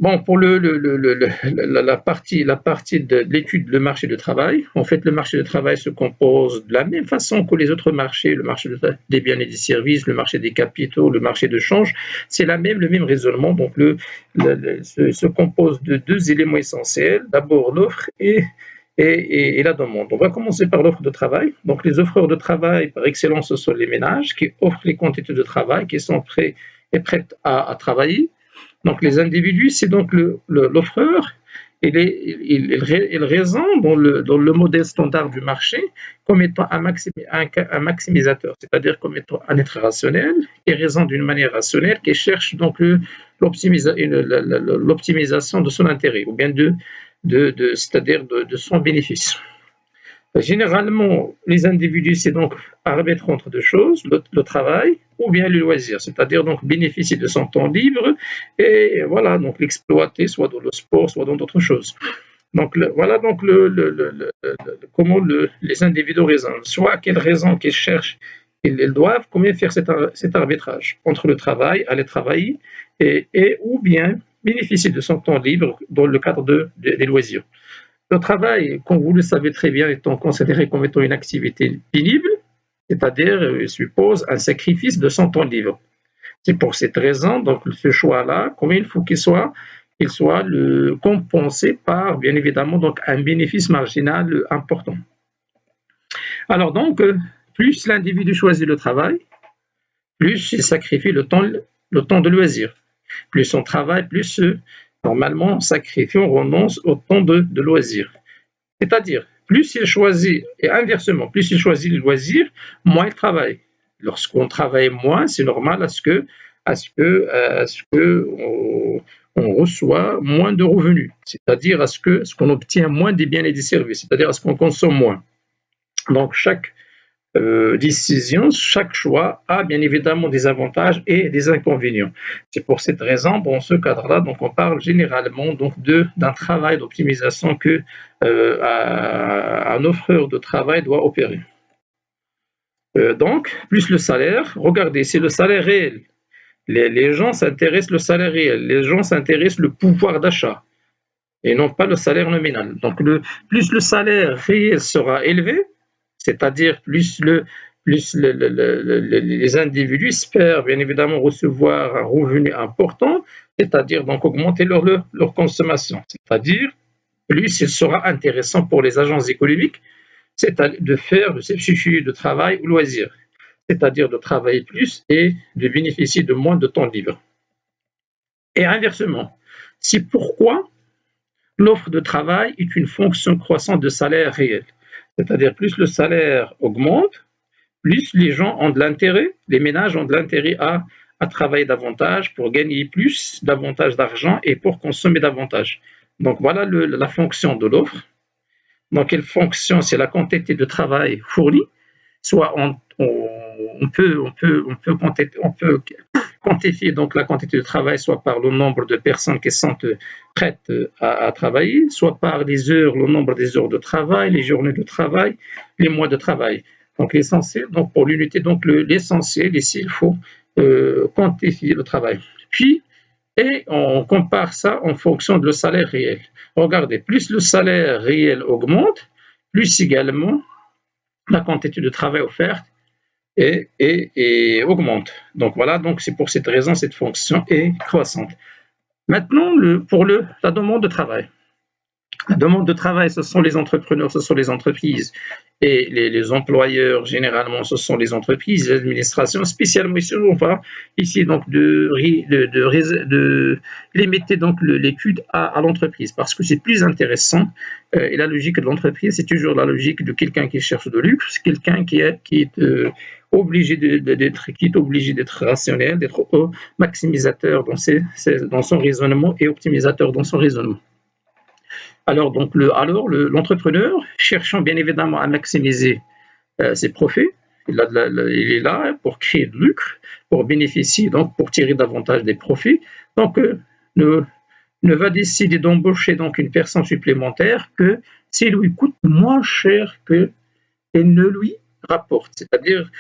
Bon, pour la partie de l'étude, le marché du travail, en fait, le marché du travail se compose de la même façon que les autres marchés, le marché des biens et des services, le marché des capitaux, le marché de change, c'est le même raisonnement. Donc, se compose de deux éléments essentiels, d'abord l'offre et la demande. On va commencer par l'offre de travail. Donc, les offreurs de travail, par excellence, ce sont les ménages qui offrent les quantités de travail, qui sont prêts et prêtes à travailler. Donc les individus, c'est donc l'offreur, il raisonne dans le modèle standard du marché comme étant un maximisateur, c'est-à-dire comme étant un être rationnel, qui raisonne d'une manière rationnelle, qui cherche donc l'optimisation de son intérêt, ou bien c'est-à-dire de son bénéfice. Généralement, les individus, c'est donc arbitre entre deux choses, le travail ou bien le loisir, c'est-à-dire donc bénéficier de son temps libre et voilà, donc l'exploiter soit dans le sport, soit dans d'autres choses. Donc voilà donc comment les individus raisonnent, soit quelles raisons qu'ils cherchent, ils doivent, comment faire cet arbitrage entre le travail, aller travailler et ou bien bénéficier de son temps libre dans le cadre des loisirs. Le travail, comme vous le savez très bien, étant considéré comme étant une activité pénible, c'est-à-dire suppose un sacrifice de son temps libre. C'est pour cette raison, donc ce choix-là, comment il soit compensé par, bien évidemment, donc un bénéfice marginal important. Alors donc, plus l'individu choisit le travail, plus il sacrifie le temps de loisir. Plus on travaille, plus normalement on sacrifie, on renonce au temps de loisir. C'est-à-dire, plus il choisit, et inversement, plus il choisit le loisir, moins il travaille. Lorsqu'on travaille moins, c'est normal à ce que on reçoit moins de revenus, c'est-à-dire à ce qu'on obtient moins des biens et des services, c'est-à-dire à ce qu'on consomme moins. Donc chaque décision, chaque choix a bien évidemment des avantages et des inconvénients. C'est pour cette raison, dans ce cadre-là, donc on parle généralement donc d'un travail d'optimisation que un offreur de travail doit opérer. Donc, plus le salaire, regardez, c'est le salaire réel. Les gens s'intéressent au salaire réel, les gens s'intéressent au pouvoir d'achat et non pas le salaire nominal. Donc, plus le salaire réel sera élevé, c'est-à-dire les individus espèrent bien évidemment recevoir un revenu important, c'est-à-dire donc augmenter leur consommation. C'est-à-dire, plus il sera intéressant pour les agences économiques, c'est-à-dire de substituer de travail au loisir, c'est-à-dire de travailler plus et de bénéficier de moins de temps libre. Et inversement, c'est pourquoi l'offre de travail est une fonction croissante de salaire réel. C'est-à-dire plus le salaire augmente, plus les gens ont de l'intérêt, les ménages ont de l'intérêt à travailler davantage pour gagner davantage d'argent et pour consommer davantage. Donc voilà la fonction de l'offre. Donc quelle fonction? C'est la quantité de travail fourni, soit on peut quantifier donc la quantité de travail soit par le nombre de personnes qui sont prêtes à travailler, soit par les heures, le nombre des heures de travail, les journées de travail, les mois de travail. Donc l'essentiel, donc pour l'unité, donc l'essentiel ici, il faut quantifier le travail. Puis, et on compare ça en fonction de le salaire réel. Regardez, plus le salaire réel augmente, plus également la quantité de travail offerte et augmente. Donc voilà, donc c'est pour cette raison cette fonction est croissante. Maintenant, pour la demande de travail. La demande de travail, ce sont les entrepreneurs, ce sont les entreprises et les employeurs, généralement, ce sont les entreprises, les administrations, spécialement ici, on va ici donc de limiter donc l'étude à l'entreprise parce que c'est plus intéressant et la logique de l'entreprise, c'est toujours la logique de quelqu'un qui cherche de luxe, quelqu'un qui est obligé d'être rationnel, d'être maximisateur dans son raisonnement et optimisateur dans son raisonnement. Alors, donc, l'entrepreneur, cherchant bien évidemment à maximiser ses profits, il est là pour créer de lucre, pour bénéficier, donc pour tirer davantage des profits. Donc, ne va décider d'embaucher donc une personne supplémentaire que s'il lui coûte moins cher qu'elle ne lui rapporte. C'est-à-dire,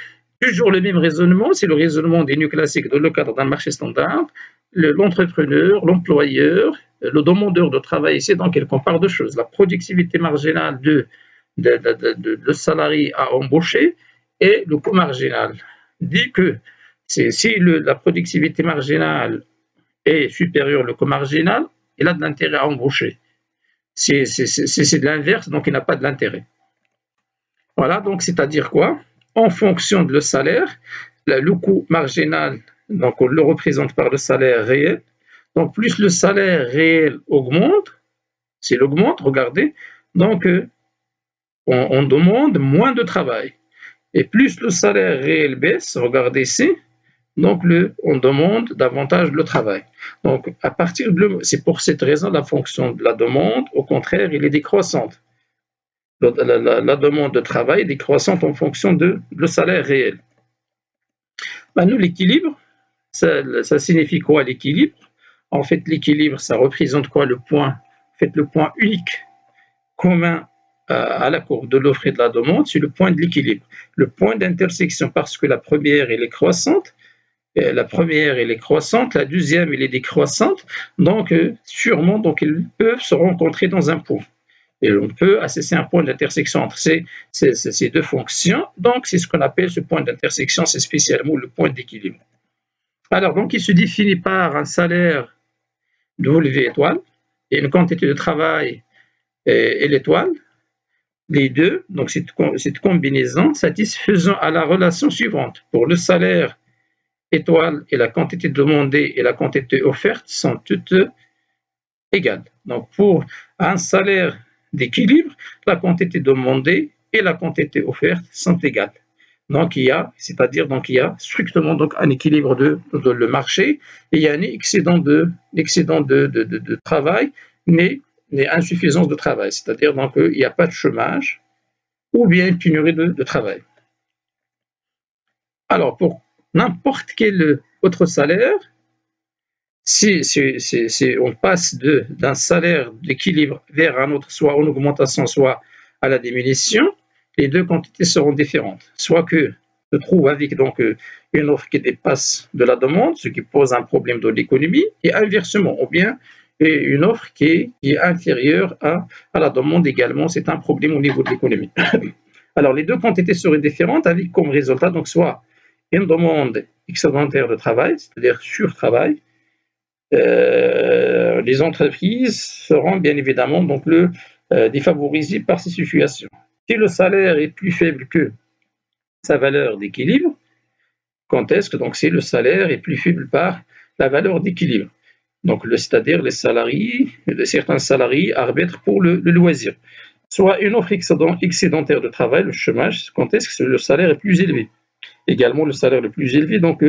toujours le même raisonnement, c'est le raisonnement des néoclassiques dans le cadre d'un marché standard. l'entrepreneur, l'employeur, le demandeur de travail ici, donc il compare deux choses. La productivité marginale le salarié à embaucher et le coût marginal. Dit que si la productivité marginale est supérieure au coût marginal, il a de l'intérêt à embaucher. Si c'est de l'inverse, donc il n'a pas de l'intérêt. Voilà, donc c'est-à-dire quoi? En fonction de le salaire, le coût marginal, donc on le représente par le salaire réel. Donc plus le salaire réel augmente, s'il augmente, regardez, donc on demande moins de travail. Et plus le salaire réel baisse, regardez ici, donc on demande davantage le travail. Donc c'est pour cette raison la fonction de la demande, au contraire, elle est décroissante. La demande de travail est décroissante en fonction de le salaire réel. Nous, l'équilibre, ça signifie quoi l'équilibre? En fait, l'équilibre, ça représente quoi? Le point unique commun à la courbe de l'offre et de la demande, c'est le point de l'équilibre, le point d'intersection, parce que la première, elle est croissante, la deuxième, elle est décroissante, donc sûrement, donc ils peuvent se rencontrer dans un point. Et on peut assesser un point d'intersection entre ces deux fonctions, donc c'est ce qu'on appelle ce point d'intersection, c'est spécialement le point d'équilibre. Alors, donc, il se définit par un salaire W étoile et une quantité de travail et l'étoile. Les deux, donc cette combinaison satisfaisant à la relation suivante. Pour le salaire étoile et la quantité demandée et la quantité offerte sont toutes égales. Donc pour un salaire d'équilibre, la quantité demandée et la quantité offerte sont égales. Donc il y a strictement donc un équilibre de le marché et il y a un excédent de travail, mais insuffisance de travail, c'est-à-dire donc il n'y a pas de chômage ou bien une pénurie de travail. Alors pour n'importe quel autre salaire, si on passe d'un salaire d'équilibre vers un autre, soit en augmentation, soit à la diminution, les deux quantités seront différentes. Soit que se trouve avec donc une offre qui dépasse de la demande, ce qui pose un problème de l'économie, et inversement, ou bien une offre qui est inférieure à la demande également, c'est un problème au niveau de l'économie. Alors les deux quantités seraient différentes avec comme résultat donc soit une demande excédentaire de travail, c'est-à-dire sur-travail. Les entreprises seront bien évidemment donc défavorisées par ces situations. Si le salaire est plus faible que sa valeur d'équilibre, quand est-ce que donc si le salaire est plus faible par la valeur d'équilibre, donc c'est-à-dire certains salariés arbitrent pour le loisir, soit une offre excédentaire de travail, le chômage, quand est-ce que le salaire est plus élevé. Également le salaire le plus élevé donc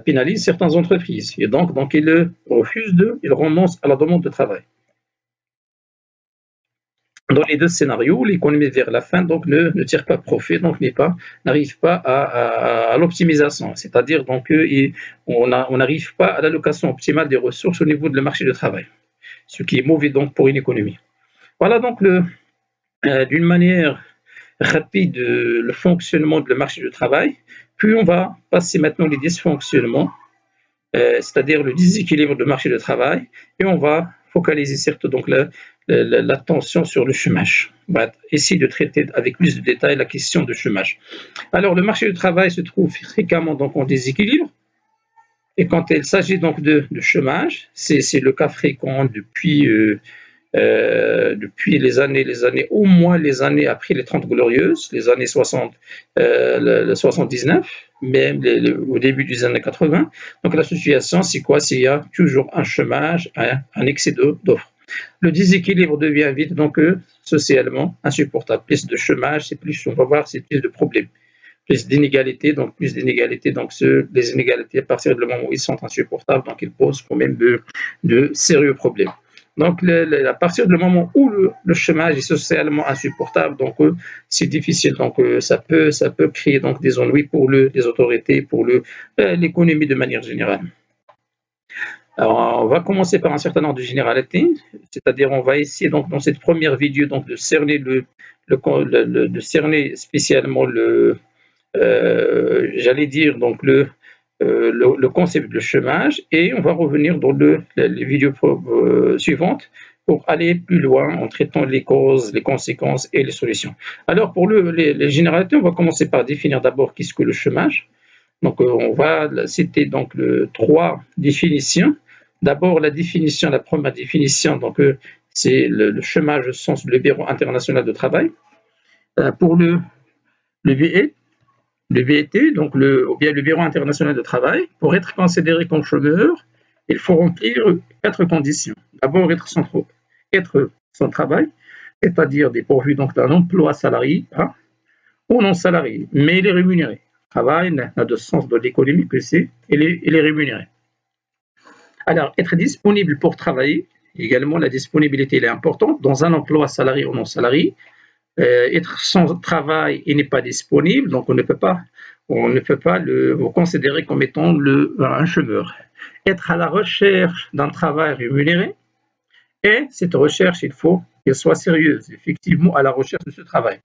pénalise certaines entreprises et donc ils renoncent à la demande de travail. Dans les deux scénarios, l'économie vers la fin donc ne tire pas profit, donc n'arrive pas à l'optimisation, c'est-à-dire donc on n'arrive pas à l'allocation optimale des ressources au niveau de le marché du travail, ce qui est mauvais donc pour une économie. Voilà donc d'une manière rapide le fonctionnement de le marché du travail. Puis on va passer maintenant les dysfonctionnements, c'est-à-dire le déséquilibre du marché du travail, et on va focaliser surtout donc l'attention sur le chômage. On va essayer de traiter avec plus de détails la question du chômage. Alors le marché du travail se trouve fréquemment donc en déséquilibre, et quand il s'agit donc de chômage, c'est le cas fréquent depuis les années, au moins les années après les 30 glorieuses, les années 79, même au début des années 80. Donc la situation, c'est quoi? Il y a toujours un chômage, un excès d'offres. Le déséquilibre devient vite donc socialement insupportable. Plus de chômage, c'est plus de problèmes. Plus d'inégalités, donc les inégalités à partir du moment où ils sont insupportables, donc ils posent quand même de sérieux problèmes. Donc, à partir du moment où le chômage est socialement insupportable, donc c'est difficile. Donc, ça peut créer donc des ennuis pour les autorités, pour l'économie de manière générale. Alors, on va commencer par un certain nombre de généralités, c'est-à-dire on va essayer donc dans cette première vidéo donc de cerner de cerner spécialement j'allais dire donc le concept de chômage et on va revenir dans les vidéos suivantes pour aller plus loin en traitant les causes, les conséquences et les solutions. Alors pour les généralités, on va commencer par définir d'abord qu'est-ce que le chômage. Donc on va citer donc trois définitions. D'abord la définition, la première définition, donc c'est le chômage au sens du Bureau international de travail. Pour le BE, le BET, donc ou bien le Bureau international de travail, pour être considéré comme chômeur, il faut remplir 4 conditions. D'abord, être sans travail, c'est-à-dire dépourvu d'un emploi salarié ou non salarié, mais il est rémunéré. Le travail n'a de sens dans l'économie que si il est rémunéré. Alors, être disponible pour travailler, également la disponibilité elle est importante dans un emploi salarié ou non salarié. Être sans travail et n'est pas disponible, donc on ne peut pas le considérer comme étant un chômeur. Être à la recherche d'un travail rémunéré, et cette recherche, il faut qu'elle soit sérieuse, effectivement, à la recherche de ce travail.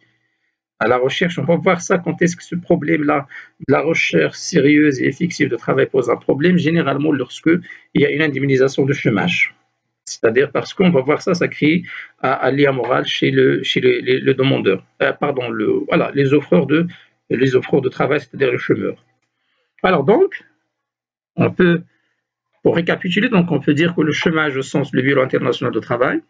À la recherche, on va voir ça quand est-ce que ce problème-là, de la recherche sérieuse et effective de travail pose un problème, généralement lorsque il y a une indemnisation de chômage. C'est-à-dire parce qu'on va voir ça crée un lien moral chez le demandeur. Les offreurs de travail, c'est-à-dire le chômeur. Alors donc, pour récapituler, donc on peut dire que le chômage au sens du Bureau international de travail,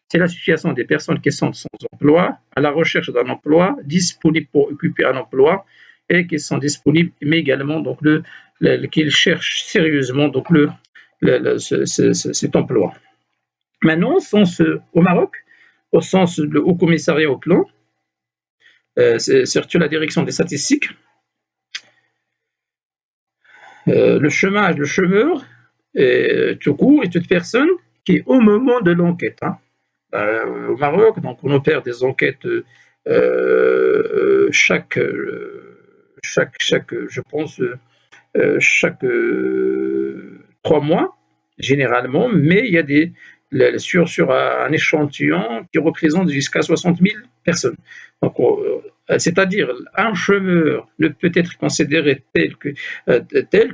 c'est la situation des personnes qui sont sans emploi, à la recherche d'un emploi, disponibles pour occuper un emploi et qui sont disponibles, mais également donc qu'ils cherchent sérieusement donc cet emploi. Maintenant, au Maroc, au sens du Haut Commissariat au Plan, c'est surtout la direction des statistiques, le chômeur, tout court, est toute personne qui, au moment de l'enquête, au Maroc, donc on opère des enquêtes chaque 3 mois, généralement, mais il y a sur un échantillon qui représente jusqu'à 60 000 personnes. Donc, c'est-à-dire, un chômeur ne peut être considéré tel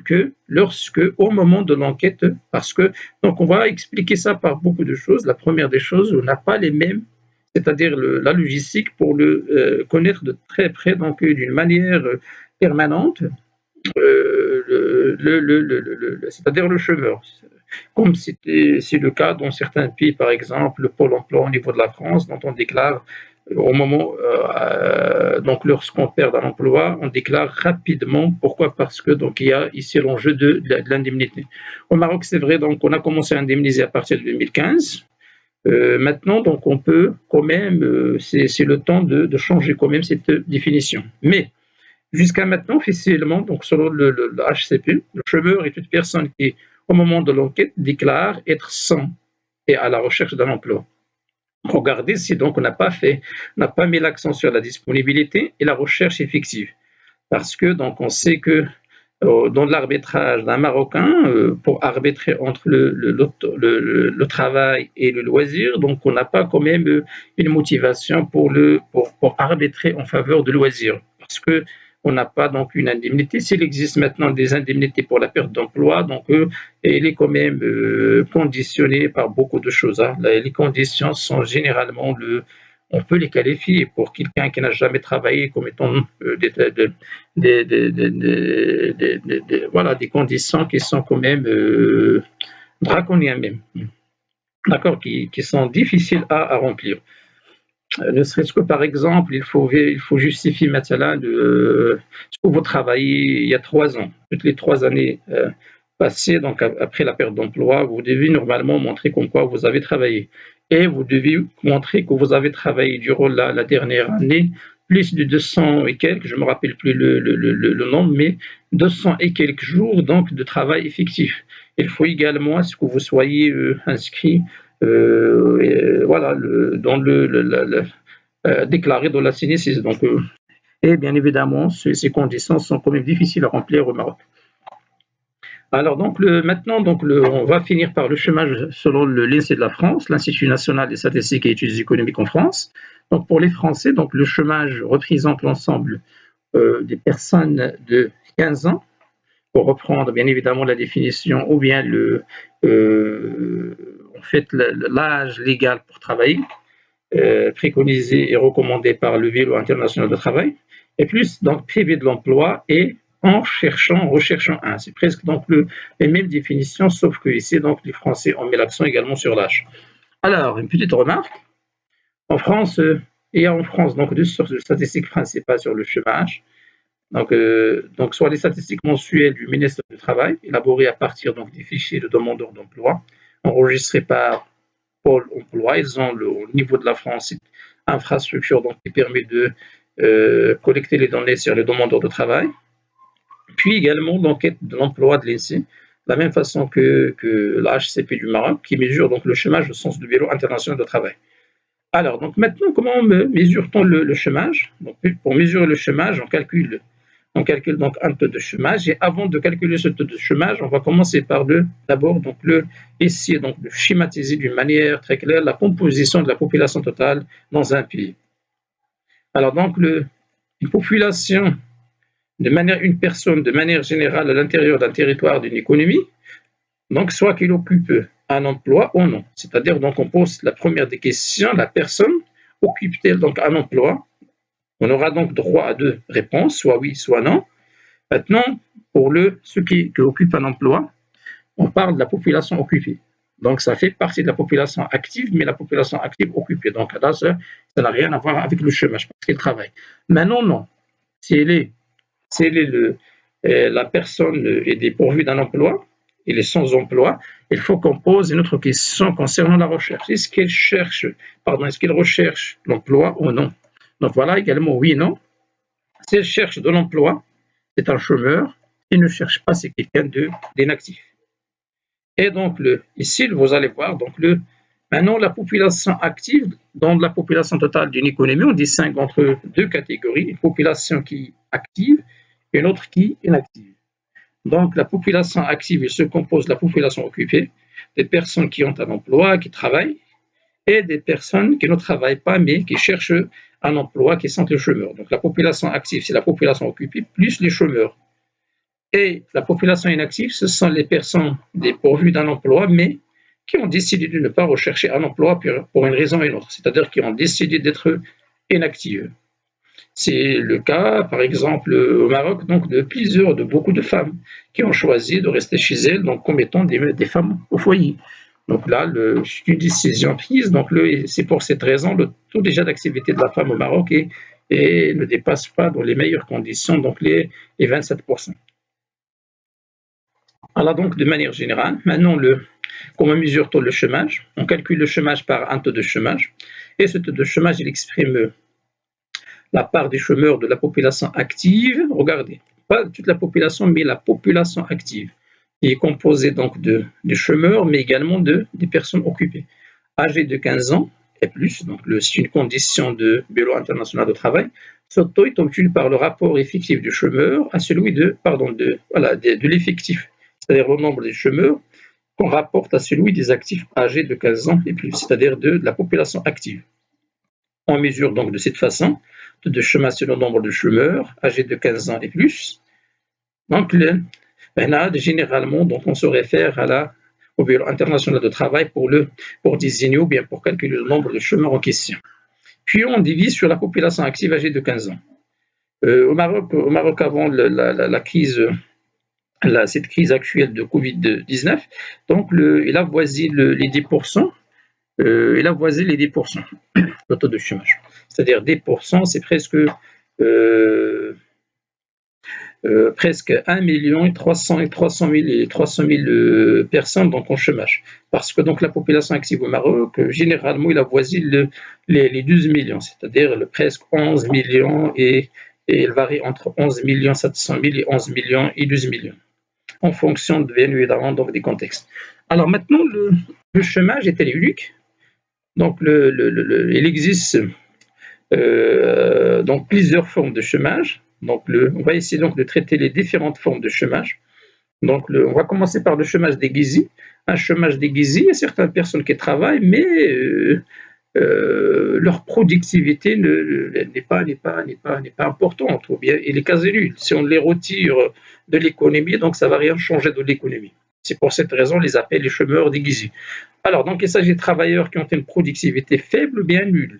que lorsque, au moment de l'enquête, parce que, donc on va expliquer ça par beaucoup de choses. La première des choses, on n'a pas les mêmes, c'est-à-dire la logistique pour le connaître de très près, donc d'une manière permanente, c'est-à-dire le chômeur. Comme c'est le cas dans certains pays, par exemple, le Pôle emploi au niveau de la France, dont on déclare au moment, donc lorsqu'on perd un emploi, on déclare rapidement. Pourquoi? Parce que donc il y a ici l'enjeu de l'indemnité. Au Maroc, c'est vrai, donc on a commencé à indemniser à partir de 2015. Maintenant, donc on peut quand même, c'est le temps de changer quand même cette définition. Mais jusqu'à maintenant, officiellement, donc selon le HCP, le chômeur est toute personne qui, au moment de l'enquête, déclare être sans et à la recherche d'un emploi. Regardez si donc on n'a pas mis l'accent sur la disponibilité et la recherche effective, parce que donc on sait que dans l'arbitrage d'un Marocain, pour arbitrer entre le travail et le loisir, donc on n'a pas quand même une motivation pour arbitrer en faveur du loisir, parce que on n'a pas donc une indemnité. S'il existe maintenant des indemnités pour la perte d'emploi, donc elle est quand même conditionnée par beaucoup de choses. Les conditions sont généralement on peut les qualifier pour quelqu'un qui n'a jamais travaillé comme étant des conditions qui sont quand même draconiennes même, d'accord, qui sont difficiles à remplir. Ne serait-ce que par exemple, il faut justifier maintenant ce que vous travaillez il y a 3 ans, toutes les 3 années passées, donc après la perte d'emploi, vous devez normalement montrer comme quoi vous avez travaillé. Et vous devez montrer que vous avez travaillé durant la dernière année plus de 200 et quelques, je ne me rappelle plus le nombre, mais 200 et quelques jours donc de travail effectif. Il faut également ce que vous soyez inscrit déclaré dans la CNSS. Donc, et bien évidemment, ces conditions sont quand même difficiles à remplir au Maroc. Alors donc maintenant donc on va finir par le chômage selon l'INSEE de la France, l'Institut national des statistiques et études économiques en France. Donc pour les Français, donc le chômage représente l'ensemble des personnes de 15 ans pour reprendre bien évidemment la définition, ou bien en fait, l'âge légal pour travailler, préconisé et recommandé par le Bureau international de travail, et plus donc privé de l'emploi et en recherchant un. C'est presque donc les mêmes définitions, sauf que ici, donc, les Français ont mis l'accent également sur l'âge. Alors, une petite remarque. En France, il y a en France donc deux sources de statistiques principales sur le chômage. Donc soit les statistiques mensuelles du ministère du Travail, élaborées à partir donc, des fichiers de demandeurs d'emploi, enregistrés par Pôle emploi. Ils ont au niveau de la France une infrastructure donc, qui permet de collecter les données sur les demandeurs de travail. Puis également l'enquête de l'emploi de l'INSEE, de la même façon que la HCP du Maroc, qui mesure donc, le chômage au sens du Bureau international de travail. Alors, donc maintenant, comment mesure-t-on le chômage? Donc, pour mesurer le chômage, on calcule donc un taux de chômage. Et avant de calculer ce taux de chômage, on va commencer par d'abord essayer donc de schématiser d'une manière très claire la composition de la population totale dans un pays. Alors donc une population, une personne de manière générale à l'intérieur d'un territoire, d'une économie, donc soit qu'il occupe un emploi ou non. C'est-à-dire donc on pose la première des questions, la personne occupe-t-elle donc un emploi? On aura donc droit à deux réponses, soit oui, soit non. Maintenant, pour ceux qui occupent un emploi, on parle de la population occupée. Donc, ça fait partie de la population active, mais la population active occupée. Donc, là, ça n'a rien à voir avec le chômage parce qu'elle travaille. Maintenant, non. Si la personne est dépourvue d'un emploi, elle est sans emploi, il faut qu'on pose une autre question concernant la recherche. Est-ce qu'elle recherche l'emploi ou non? Donc voilà également oui et non. Si elle cherche de l'emploi, c'est un chômeur. S'il ne cherche pas, c'est quelqu'un d'inactif. Et donc ici, vous allez voir, maintenant la population active, dans la population totale d'une économie, on distingue entre deux catégories, une population qui est active et une autre qui est inactive. Donc la population active, elle se compose de la population occupée, des personnes qui ont un emploi, qui travaillent, et des personnes qui ne travaillent pas mais qui cherchent un emploi, qui sont les chômeurs. Donc la population active, c'est la population occupée plus les chômeurs. Et la population inactive, ce sont les personnes dépourvues d'un emploi mais qui ont décidé de ne pas rechercher un emploi pour une raison ou une autre, c'est-à-dire qui ont décidé d'être inactives. C'est le cas, par exemple, au Maroc, donc de beaucoup de femmes qui ont choisi de rester chez elles, donc comme étant des femmes au foyer. Donc là, c'est une décision prise. Donc c'est pour cette raison le taux déjà d'activité de la femme au Maroc ne dépasse pas dans les meilleures conditions, donc les 27%. Alors donc de manière générale, maintenant comment mesure-t-on le chômage? On calcule le chômage par un taux de chômage, et ce taux de chômage il exprime la part des chômeurs de la population active. Regardez, pas toute la population, mais la population active, qui est composée donc de chômeurs, mais également des personnes occupées, âgées de 15 ans et plus. Donc, c'est une condition de Bureau international de travail. Ce taux est obtenu par le rapport effectif du chômeur à celui de l'effectif, c'est-à-dire le nombre des chômeurs qu'on rapporte à celui des actifs âgés de 15 ans et plus, c'est-à-dire de la population active. On mesure donc de cette façon de chômage sur le nombre de chômeurs âgés de 15 ans et plus. Donc, généralement, donc, on se réfère au Bureau international de travail pour désigner ou bien pour calculer le nombre de chômeurs en question. Puis, on divise sur la population active âgée de 15 ans. Au Maroc avant la crise, cette crise actuelle de Covid-19, donc il avoisine les 10%. Il avoisine les 10%, le taux de chômage. C'est-à-dire 10%, c'est presque 1 million et 300 000 personnes donc en chômage. Parce que donc la population active au Maroc, généralement, il avoisine les 12 millions, c'est-à-dire presque 11 millions et il varie entre 11 700 000 et 11 millions et 12 millions, en fonction bien évidemment donc, des contextes. Alors maintenant, le chômage est unique. Donc il existe donc plusieurs formes de chômage. Donc on va essayer donc de traiter les différentes formes de chômage. Donc on va commencer par le chômage déguisé. Un chômage déguisé, il y a certaines personnes qui travaillent, mais leur productivité n'est pas importante, ou bien elle est quasi nulle. Si on les retire de l'économie, donc ça ne va rien changer de l'économie. C'est pour cette raison les appelle les chômeurs déguisés. Alors, donc, il s'agit de travailleurs qui ont une productivité faible ou bien nulle,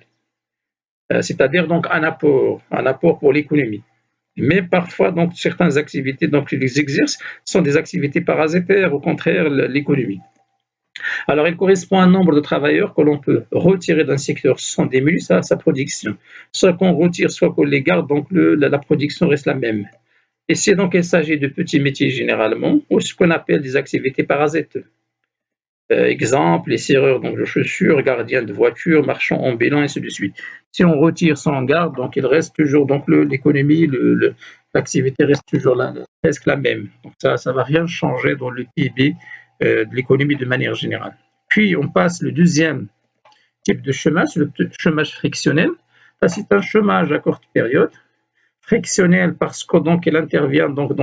c'est-à-dire donc un apport pour l'économie. Mais parfois, donc, certaines activités donc, qu'ils exercent sont des activités parasitaires, au contraire, l'économie. Alors, il correspond à un nombre de travailleurs que l'on peut retirer d'un secteur sans diminuer sa production. Soit qu'on retire, soit qu'on les garde, donc la production reste la même. Et c'est donc il s'agit de petits métiers généralement, ou ce qu'on appelle des activités parasites. Exemple, les serreurs donc, de chaussures, gardiens de voitures, marchands ambulants, ainsi de suite. Si on retire sans garde, donc il reste toujours donc l'économie, l'activité reste toujours presque la même. Donc ça ne va rien changer dans le PIB de l'économie de manière générale. Puis on passe le deuxième type de chômage, le chômage frictionnel. C'est un chômage à courte période, frictionnel parce que donc il intervient donc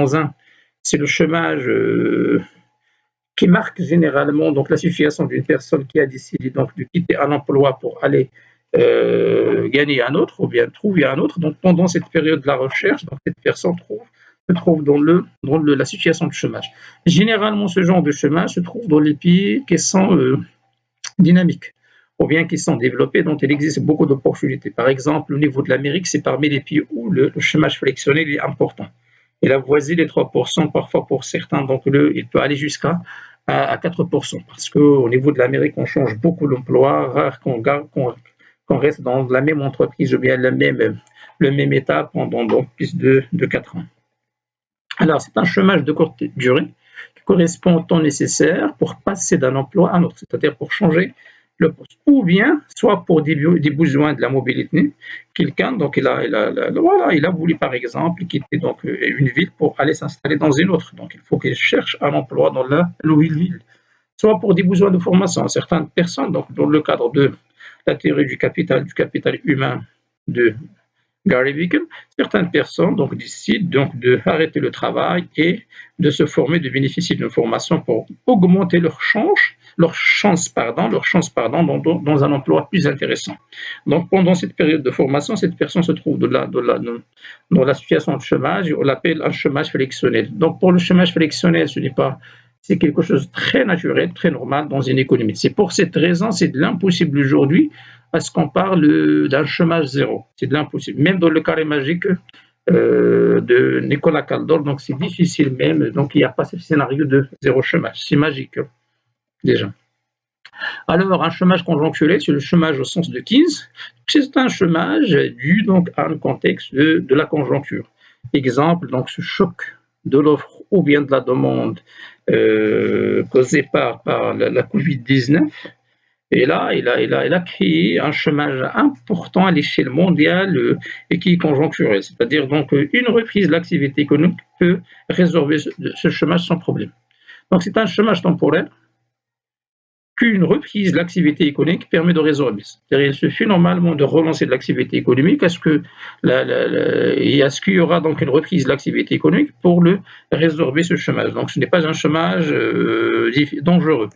c'est le chômage qui marque généralement donc la situation d'une personne qui a décidé donc de quitter un emploi pour aller gagner un autre ou bien trouver un autre. Donc pendant cette période de la recherche, donc cette personne se trouve dans la situation de chômage. Généralement, ce genre de chômage se trouve dans les pays qui sont dynamiques ou bien qui sont développés, dont il existe beaucoup d'opportunités. Par exemple, au niveau de l'Amérique, c'est parmi les pays où le chômage frictionnel est important. Il avoisine les 3%, parfois pour certains, donc il peut aller jusqu'à 4%, parce qu'au niveau de l'Amérique, on change beaucoup d'emplois, rare qu'on reste dans la même entreprise ou bien le même état pendant donc plus de 4 ans. Alors, c'est un chômage de courte durée qui correspond au temps nécessaire pour passer d'un emploi à un autre, c'est-à-dire pour changer le poste, ou bien soit pour des besoins de la mobilité. Quelqu'un donc il a voulu par exemple quitter donc une ville pour aller s'installer dans une autre, donc il faut qu'il cherche un emploi dans la nouvelle ville, soit pour des besoins de formation. Certaines personnes donc dans le cadre de la théorie du capital humain de Gary Beacon, certaines personnes donc décident donc d'arrêter le travail et de se former, de bénéficier d'une formation pour augmenter leur chance dans un emploi plus intéressant. Donc pendant cette période de formation, cette personne se trouve dans la situation de chômage, on l'appelle un chômage flexionnel. Donc pour le chômage flexionnel, c'est quelque chose de très naturel, très normal dans une économie. C'est pour cette raison, c'est de l'impossible aujourd'hui à ce qu'on parle d'un chômage zéro. C'est de l'impossible. Même dans le carré magique de Nicolas Kaldor, donc c'est difficile même. Donc il n'y a pas ce scénario de zéro chômage. C'est magique déjà. Alors un chômage conjoncturel, c'est le chômage au sens de Keynes. C'est un chômage dû donc à un contexte de la conjoncture. Exemple, donc ce choc de l'offre ou bien de la demande causé par la Covid-19. Et là, il a créé un chômage important à l'échelle mondiale et qui est conjoncturel. C'est-à-dire donc une reprise de l'activité économique peut résorber ce chômage sans problème. Donc c'est un chômage temporaire qu'une reprise de l'activité économique permet de résorber. C'est-à-dire il suffit normalement de relancer de l'activité économique. Est-ce qu'il y aura donc une reprise de l'activité économique pour résorber ce chômage? Donc ce n'est pas un chômage dangereux.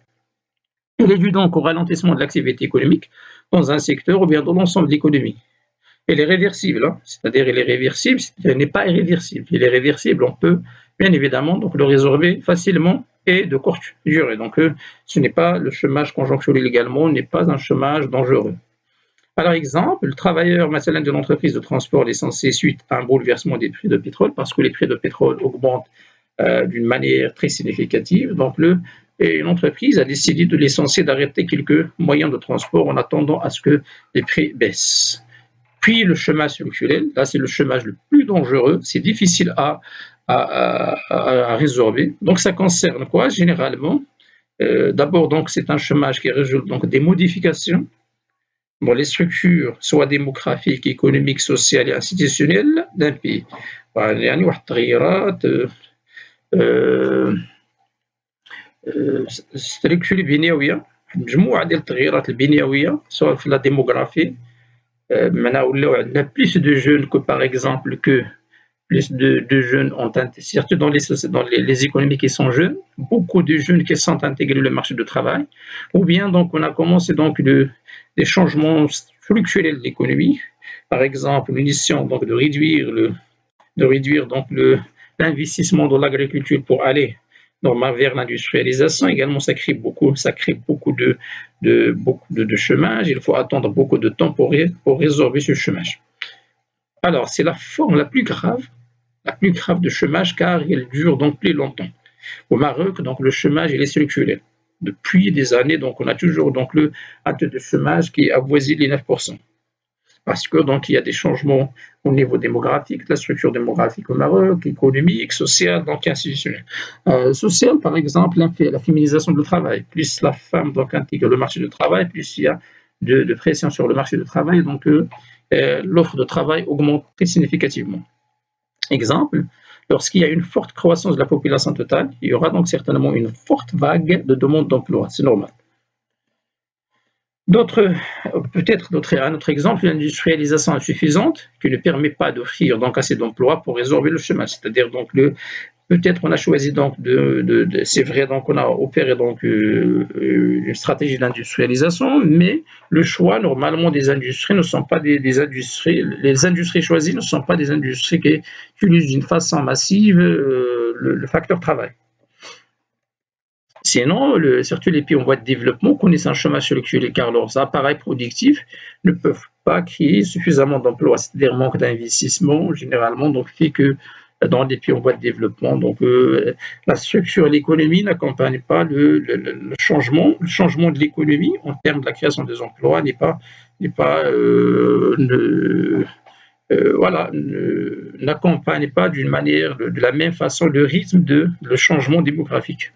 Il est dû donc au ralentissement de l'activité économique dans un secteur ou bien dans l'ensemble de l'économie. Il est réversible, c'est-à-dire il est réversible, il n'est pas irréversible. Il est réversible, on peut bien évidemment donc le résorber facilement et de courte durée. Donc ce n'est pas le chômage conjoncturel également, n'est pas un chômage dangereux. Par exemple, le travailleur d'une entreprise de transport licencié suite à un bouleversement des prix de pétrole, parce que les prix de pétrole augmentent d'une manière très significative. Donc une entreprise a décidé de licencier, d'arrêter quelques moyens de transport en attendant à ce que les prix baissent. Puis le chômage structurel, là c'est le chômage le plus dangereux, c'est difficile à résorber. Donc ça concerne quoi généralement? D'abord donc c'est un chômage qui résulte donc des modifications dans les structures, soit démographiques, économiques, sociales et institutionnelles d'un pays. يعني واحد التغيرات الستركتور البنيويه، مجموعه ديال التغييرات البنيويه سواء في لا ديموغرافي، معناها ولاو عندنا بليس دو جون كو باغ اكزومبل كو plus de jeunes ont intégré, surtout dans les économies qui sont jeunes, beaucoup de jeunes qui sont intégrés le marché du travail, ou bien donc on a commencé donc des changements structurels de l'économie, par exemple l'initiation donc de réduire donc l'investissement dans l'agriculture pour aller vers l'industrialisation. Également, ça crée beaucoup de chômage. Il faut attendre beaucoup de temps pour résorber ce chômage. Alors, c'est la forme la plus grave de chômage car elle dure donc plus longtemps. Au Maroc, donc le chômage il est structurel. Depuis des années, donc on a toujours donc le taux de chômage qui avoisine les 9%. Parce que donc il y a des changements au niveau démographique, la structure démographique au Maroc, économique, sociale, donc ainsi de suite. Social, par exemple, la féminisation du travail. Plus la femme donc intègre le marché du travail, plus il y a de pression sur le marché du travail, donc l'offre de travail augmente très significativement. Exemple, lorsqu'il y a une forte croissance de la population totale, il y aura donc certainement une forte vague de demande d'emploi, c'est normal. Un autre exemple, l'industrialisation insuffisante qui ne permet pas d'offrir donc assez d'emplois pour résorber le chômage. C'est-à-dire donc peut-être on a choisi donc c'est vrai donc on a opéré donc une stratégie d'industrialisation, mais le choix normalement des industries ne sont pas des industries, les industries choisies ne sont pas des industries qui utilisent d'une façon massive le facteur travail. Sinon, surtout les pays en voie de développement connaissent un chômage structurel car leurs appareils productifs ne peuvent pas créer suffisamment d'emplois. C'est-à-dire manque d'investissement généralement, donc fait que dans les pays en voie de développement, donc la structure de l'économie n'accompagne pas le changement. Le changement de l'économie en termes de la création des emplois n'accompagne pas d'une manière, de la même façon, le rythme de le changement démographique.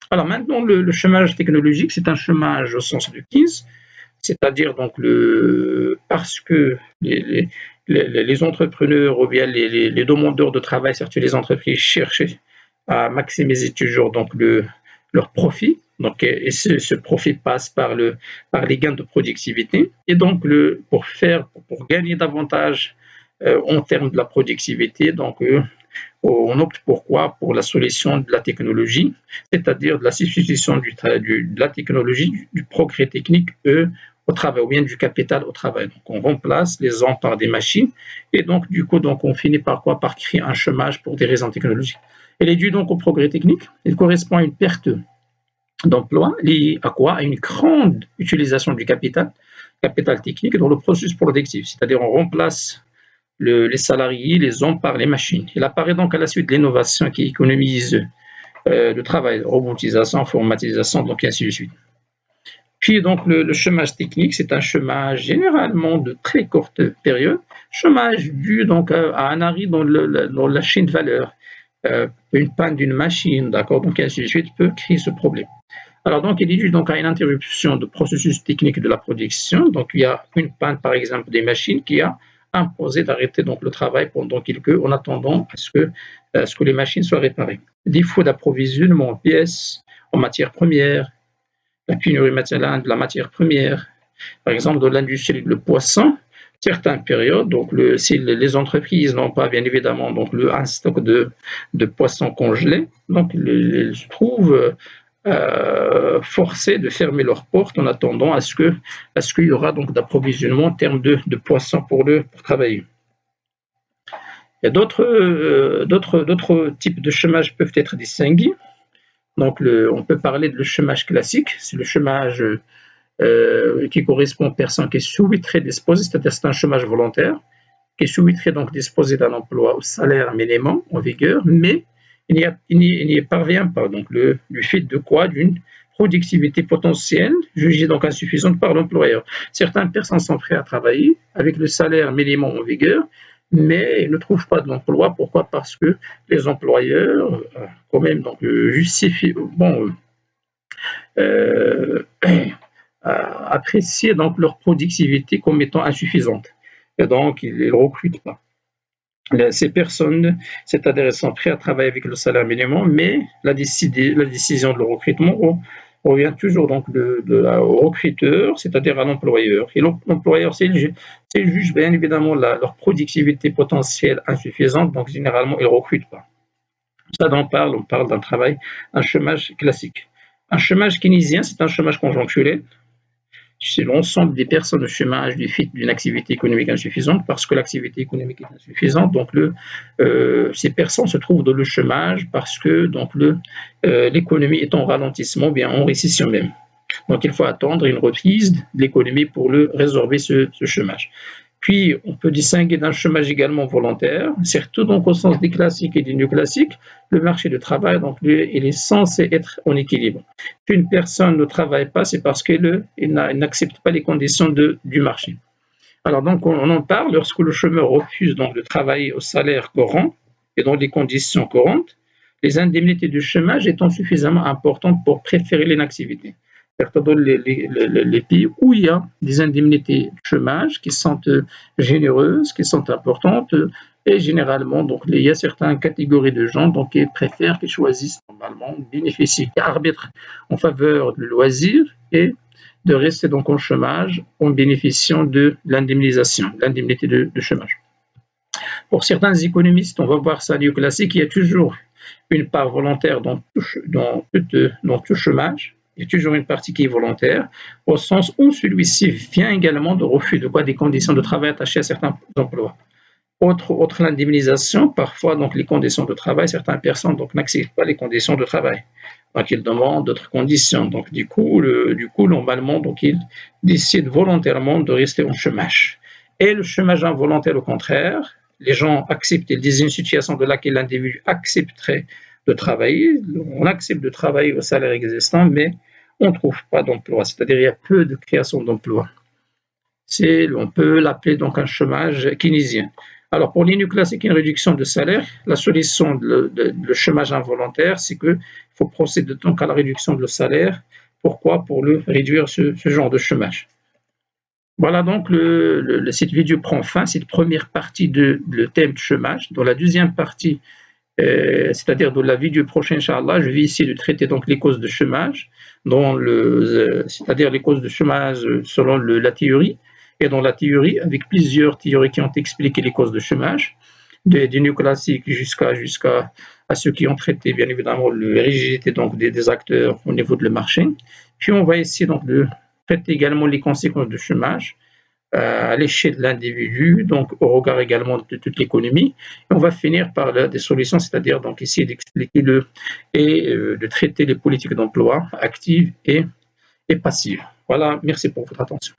Alors maintenant, le chômage technologique, c'est un chômage au sens de Keynes, c'est-à-dire donc parce que les entrepreneurs ou bien les demandeurs de travail, surtout les entreprises, cherchaient à maximiser toujours donc leur profit. Donc, et ce profit passe par les gains de productivité. Et donc, pour gagner davantage en termes de la productivité, donc on opte pour la solution de la technologie, c'est-à-dire de la substitution de la technologie, du progrès technique au travail, ou bien du capital au travail. Donc, on remplace les hommes par des machines, et donc, du coup, donc, on finit par quoi? Par créer un chômage pour des raisons technologiques. Elle est due donc au progrès technique. Elle correspond à une perte d'emploi liée à quoi? À une grande utilisation du capital technique dans le processus productif, c'est-à-dire on remplace les salariés, les hommes par les machines. Il apparaît donc à la suite de l'innovation qui économise le travail, robotisation, informatisation, donc ainsi de suite. Puis donc le chômage technique, c'est un chômage généralement de très courte période, chômage dû donc à un arrêt dans la chaîne de valeur, une panne d'une machine, d'accord, donc ainsi de suite peut créer ce problème. Alors donc il est dû donc à une interruption de processus technique de la production, donc il y a une panne par exemple des machines qui a imposé d'arrêter donc le travail pendant en attendant à ce que les machines soient réparées. Défaut d'approvisionnement en pièces, en matières premières, la pénurie de la matière première. Par exemple, dans l'industrie du poisson, certaines périodes, donc si les entreprises n'ont pas bien évidemment donc un stock de poissons congelés, donc ils se trouvent forcés de fermer leurs portes en attendant à ce qu'il y aura donc d'approvisionnement en termes de poissons pour travailler. Il y a d'autres types de chômage peuvent être distingués. Donc on peut parler de le chômage classique, c'est le chômage qui correspond aux personnes qui souhaiteraient disposer, c'est-à-dire c'est un chômage volontaire, qui souhaiterait donc disposer d'un emploi au salaire minimum en vigueur, mais il n'y parvient pas. Donc, du fait de quoi? D'une productivité potentielle jugée donc insuffisante par l'employeur. Certaines personnes sont prêtes à travailler avec le salaire minimum en vigueur, mais ils ne trouvent pas d'emploi. Pourquoi? Parce que les employeurs, quand même, donc, justifient, apprécier donc leur productivité comme étant insuffisante. Et donc, ils ne recrutent pas. Ces personnes, c'est-à-dire elles sont prêtes à travailler avec le salaire minimum, mais la décision de le recrutement revient toujours donc au recruteur, c'est-à-dire à l'employeur. Et l'employeur, s'il juge bien évidemment leur productivité potentielle insuffisante, donc généralement, ils ne recrutent pas. Ça, on parle d'un travail, un chômage classique. Un chômage keynésien, c'est un chômage conjoncturel. C'est l'ensemble des personnes au chômage du fait d'une activité économique insuffisante, parce que l'activité économique est insuffisante. Donc, ces personnes se trouvent dans le chômage parce que l'économie est en ralentissement, bien en récession même. Donc, il faut attendre une reprise de l'économie pour résorber ce chômage. Puis, on peut distinguer d'un chômage également volontaire, surtout donc au sens des classiques et des néoclassiques. Le marché du travail, donc, il est censé être en équilibre. Si une personne ne travaille pas, c'est parce qu'elle n'accepte pas les conditions du marché. Alors, donc, on en parle lorsque le chômeur refuse donc de travailler au salaire courant et dans des conditions courantes, les indemnités du chômage étant suffisamment importantes pour préférer l'inactivité. Dans les pays où il y a des indemnités de chômage qui sont généreuses, qui sont importantes, et généralement, donc, il y a certaines catégories de gens donc, qui préfèrent, qui choisissent normalement bénéficier, qui arbitrent en faveur du loisir et de rester donc en chômage en bénéficiant de l'indemnisation, l'indemnité de chômage. Pour certains économistes, on va voir ça néoclassique, il y a toujours une part volontaire dans tout chômage. Il y a toujours une partie qui est volontaire, au sens où celui-ci vient également de refus des conditions de travail attachées à certains emplois. Autre l'indemnisation, parfois donc les conditions de travail, certaines personnes n'acceptent pas les conditions de travail. Donc ils demandent d'autres conditions. Donc du coup normalement ils décident volontairement de rester en chômage. Et le chômage involontaire, au contraire, les gens acceptent, ils disent une situation de laquelle l'individu accepterait de travailler, on accepte de travailler au salaire existant, mais on ne trouve pas d'emploi, c'est-à-dire il y a peu de création d'emplois. On peut l'appeler donc un chômage keynésien. Alors pour les néoclassiques, une réduction de salaire, la solution de chômage involontaire, c'est qu'il faut procéder donc à la réduction de salaire. Pourquoi? Pour réduire ce genre de chômage. Voilà donc cette vidéo prend fin, cette première partie le thème de chômage. Dans la deuxième partie, c'est-à-dire dans la vidéo prochaine, Inch'Allah, je vais essayer de traiter donc les causes de chômage, c'est-à-dire les causes de chômage selon la théorie, et dans la théorie, avec plusieurs théories qui ont expliqué les causes de chômage, des néoclassiques jusqu'à ceux qui ont traité bien évidemment la rigidité donc des acteurs au niveau de marché. Puis on va essayer donc de traiter également les conséquences du chômage à l'échelle de l'individu, donc au regard également de toute l'économie. Et on va finir par des solutions, c'est-à-dire donc essayer d'expliquer de traiter les politiques d'emploi actives et passives. Voilà, merci pour votre attention.